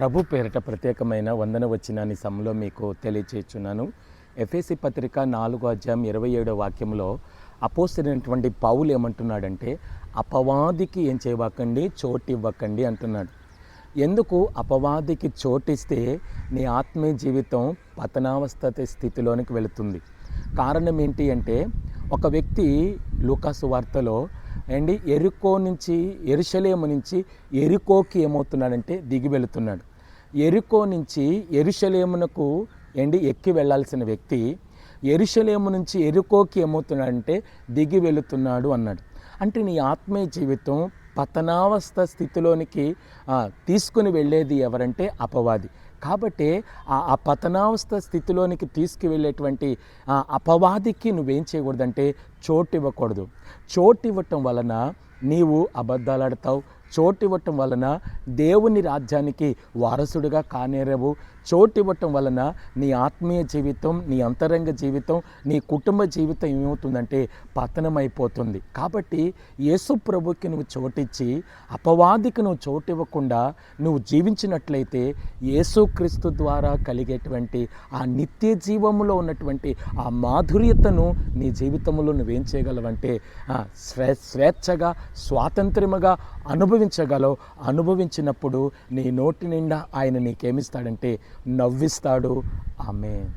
ప్రభు పేరిట ప్రత్యేకమైన వందన వచనాన్ని సమలో మీకు తెలియచేస్తున్నాను. ఎఫెసీ పత్రిక 4:27 వాక్యంలో అపోస్తలుడైనటువంటి పౌలు ఏమంటున్నాడంటే, అపవాదికి ఏం చేయవకండి, చోటు ఇవ్వకండి అంటున్నాడు. ఎందుకు అపవాదికి చోటిస్తే నీ ఆత్మీయ జీవితం పతనావస్థ స్థితిలోనికి వెళుతుంది. కారణం ఏంటి అంటే, ఒక వ్యక్తి లూకాసు వార్తలో ఎరుకో నుంచి యెరూషలేము నుంచి ఎరికోకి ఏమవుతున్నాడంటే దిగి వెళుతున్నాడు. ఎరికో నుంచి యెరూషలేమునకు ఎక్కి వెళ్ళాల్సిన వ్యక్తి యెరూషలేము నుంచి ఎరికోకి ఏమవుతున్నాడంటే దిగి వెళుతున్నాడు అన్నాడు. అంటే నీ ఆత్మీయ జీవితం పతనావస్థ స్థితిలోనికి తీసుకుని వెళ్ళేది ఎవరంటే అపవాది. కాబట్టి ఆ పతనావస్థ స్థితిలోనికి తీసుకువెళ్ళేటువంటి అపవాదికి నువ్వేం చేయకూడదంటే చోటు ఇవ్వకూడదు. చోటు ఇవ్వటం వలన నీవు అబద్ధాలాడతావు. చోటు ఇవ్వటం వలన దేవుని రాజ్యానికి వారసుడిగా కానేరవు. చోటు ఇవ్వటం వలన నీ ఆత్మీయ జీవితం, నీ అంతరంగ జీవితం, నీ కుటుంబ జీవితం ఏమవుతుందంటే పతనమైపోతుంది. కాబట్టి యేసు ప్రభుకి నువ్వు చోటిచ్చి అపవాదికి నువ్వు చోటు ఇవ్వకుండా నువ్వు జీవించినట్లయితే యేసుక్రీస్తు ద్వారా కలిగేటువంటి ఆ నిత్య జీవములో ఉన్నటువంటి ఆ మాధుర్యతను నీ జీవితంలో నువ్వేం చేయగలవంటే స్వేచ్ఛగా స్వాతంత్ర్యముగా అనుభవించగలవు. అనుభవించినప్పుడు నీ నోటి నిండా ఆయన నీకేమిస్తాడంటే నవ్విస్తాడు. ఆమేన్.